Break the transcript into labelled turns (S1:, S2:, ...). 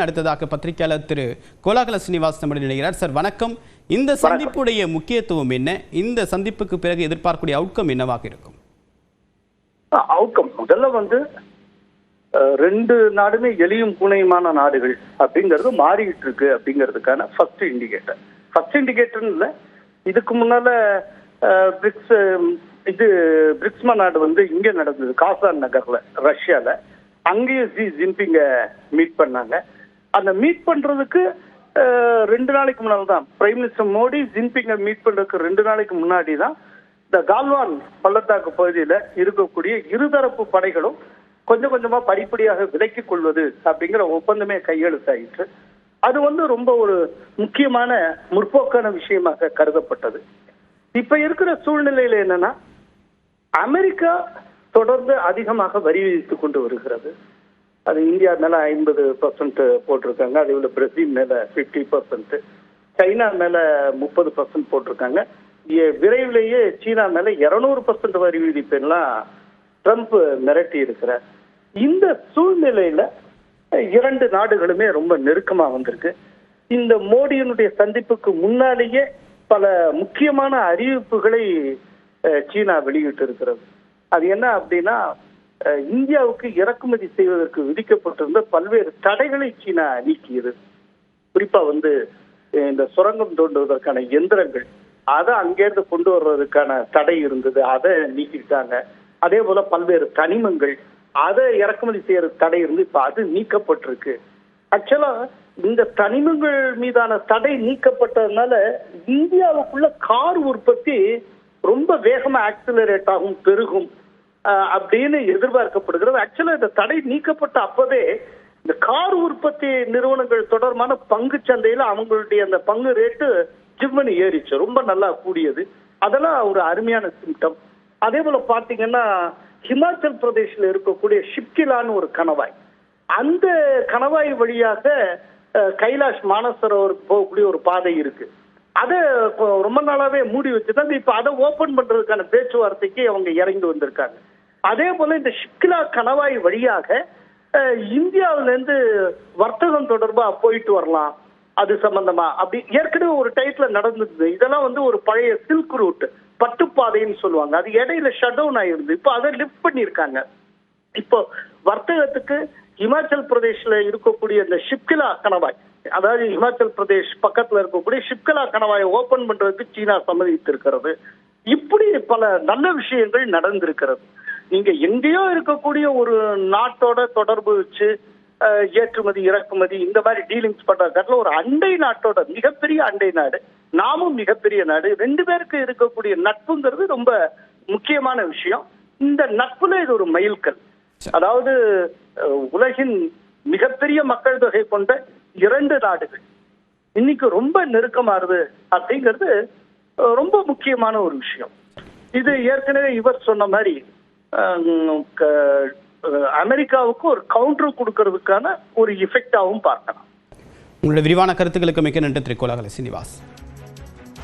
S1: அடுத்ததாக பத்திரிகையாளர் திரு கோலாகல ஸ்ரீனிவாஸ் நம்முடைய நினைக்கிறார். சார் வணக்கம். இந்த சந்திப்புடைய முக்கியத்துவம் என்ன? இந்த சந்திப்புக்கு பிறகு எதிர்பார்க்கக்கூடிய அவுட்கம் என்னவாக இருக்கும்?
S2: அவுட்கம் முதல்ல ரெண்டு நாடுமே எளியும் பூனையுமான நாடுகள் அப்படிங்கிறது மாறிக்கிட்டு இருக்கு அப்படிங்கிறதுக்கான ஃபர்ஸ்ட் இண்டிகேட்டர் இல்ல. இதுக்கு முன்னால பிரிக்ஸ் மாநாடு இங்க நடந்தது, காசான் நகர்ல, ரஷ்யால. அங்கேயும் ஜி ஜின்பிங்க மீட் பண்ணாங்க. அந்த மீட் பண்றதுக்கு 2 நாளைக்கு முன்னாடி தான் பிரைம் மினிஸ்டர் மோடி ஜின்பிங்க மீட் பண்றதுக்கு 2 நாளைக்கு முன்னாடி தான் இந்த கால்வான் பள்ளத்தாக்கு பகுதியில இருக்கக்கூடிய இருதரப்பு படைகளும் கொஞ்சம் கொஞ்சமா படிப்படியாக விலக்கிக் கொள்வது அப்படிங்கிற ஒப்பந்தமே கையெழுத்தாயிற்று. அது ரொம்ப ஒரு முக்கியமான முற்போக்கான விஷயமாக கருதப்பட்டது. இப்ப இருக்கிற சூழ்நிலையில என்னன்னா, அமெரிக்கா தொடர்ந்து அதிகமாக வரி விதித்துக் கொண்டு வருகிறது. அது இந்தியா மேல 50% போட்டிருக்காங்க. அதே போல பிரேசில் மேல 50%, சைனா மேல 30% போட்டிருக்காங்க. விரைவிலேயே சீனா மேல 200% வரி விதிப்பெல்லாம் ட்ரம்ப் மிரட்டி இருக்கிறார். இந்த சூழ்நிலையில 2 நாடுகளுமே ரொம்ப நெருக்கமா வந்திருக்கு. இந்த மோடியினுடைய சந்திப்புக்கு முன்னாலேயே பல முக்கியமான அறிவிப்புகளை சீனா வெளியிட்டு இருக்கிறது. அது என்ன அப்படின்னா, இந்தியாவுக்கு இறக்குமதி செய்வதற்கு விதிக்கப்பட்டிருந்த பல்வேறு தடைகளை சீனா நீக்கியது. குறிப்பா இந்த சுரங்கம் தோண்டுவதற்கான எந்திரங்கள், அதை அங்கேருந்து கொண்டு வர்றதுக்கான தடை இருந்தது, அதை நீக்கிட்டாங்க. அதே போல பல்வேறு தனிமங்கள், அதை இறக்குமதி செய்யறது தடை இருந்து இப்ப அது நீக்கப்பட்டிருக்கு. ஆக்சுவலா இந்த தனிமங்கள் மீதான தடை நீக்கப்பட்டதுனால இந்தியாவுக்குள்ள கார் உற்பத்தி ரொம்ப வேகமா ஆக்சிலரேட் ஆகும், பெருகும் அப்படின்னு எதிர்பார்க்கப்படுகிறது. ஆக்சுவலா இந்த தடை நீக்கப்பட்ட அப்பவே இந்த கார் உற்பத்தி நிறுவனங்கள் தொடர்பான பங்கு சந்தையில அவங்களுடைய அந்த பங்கு ரேட்டு ஜிம்மனு ஏறிச்சு, ரொம்ப நல்லா கூடியது. அதெல்லாம் ஒரு அருமையான சிம்டம். அதே போல பாத்தீங்கன்னா, ஹிமாச்சல் பிரதேஷ்ல இருக்கக்கூடிய ஷிப்கிலான்னு ஒரு கணவாய், அந்த கணவாய் வழியாக கைலாஷ் மானசரோவருக்கு போகக்கூடிய ஒரு பாதை இருக்கு. அதை ரொம்ப நாளாவே மூடி வச்சுட்டாங்க. இப்ப அதை ஓபன் பண்றதுக்கான பேச்சுவார்த்தைக்கு அவங்க இறங்கி வந்திருக்காங்க. அதே போல இந்த ஷிப்கிலா கணவாய் வழியாக இந்தியாவில இருந்து வர்த்தகம் தொடர்பா போயிட்டு வரலாம், அது சம்பந்தமா அப்படி ஏற்கனவே ஒரு டைப்ல நடந்தது. இதெல்லாம் ஒரு பழைய சில்க் ரூட், பட்டுப்பாதைன்னு சொல்லுவாங்க. அது இடையில ஷட் டவுன் ஆயிருந்து, இப்போ அதை லிஃப்ட் பண்ணியிருக்காங்க. இப்போ வர்த்தகத்துக்கு இமாச்சல் பிரதேஷ்ல இருக்கக்கூடிய இந்த ஷிப்கிலா கணவாய், அதாவது இமாச்சல் பிரதேஷ் பக்கத்துல இருக்கக்கூடிய ஷிப்கிலா கணவாயை ஓபன் பண்றதுக்கு சீனா சம்மதித்திருக்கிறது. இப்படி பல நல்ல விஷயங்கள் நடந்திருக்கிறது. நீங்க எங்கேயோ இருக்கக்கூடிய ஒரு நாட்டோட தொடர்பு வச்சு ஏற்றுமதி இறக்குமதி இந்த மாதிரி டீலிங்ஸ் பண்றதுல ஒரு அண்டை நாட்டோட, மிகப்பெரிய அண்டை நாடு, நாமும் மிகப்பெரிய நாடு, 2 பேருக்கு இருக்கக்கூடிய நட்புங்கிறது ரொம்ப முக்கியமான விஷயம். இந்த நட்புல இது ஒரு மைல்கல். அதாவது உலகின் மிகப்பெரிய மக்கள் தொகை கொண்ட 2 நாடுகள் இன்னைக்கு ரொம்ப நெருக்கமாறுது அப்படிங்கிறது ரொம்ப முக்கியமான ஒரு விஷயம். இது ஏற்கனவே இவர் சொன்ன மாதிரி அமெரிக்காவுக்கு ஒரு கவுண்டர் கொடுக்கறதுக்கான ஒரு எஃபெக்டாகவும் பார்க்கலாம்.
S1: உங்களுடைய விரிவான கருத்துக்களுக்கு மிக்க நன்றி திரு கோலாகல ஸ்ரீனிவாஸ்.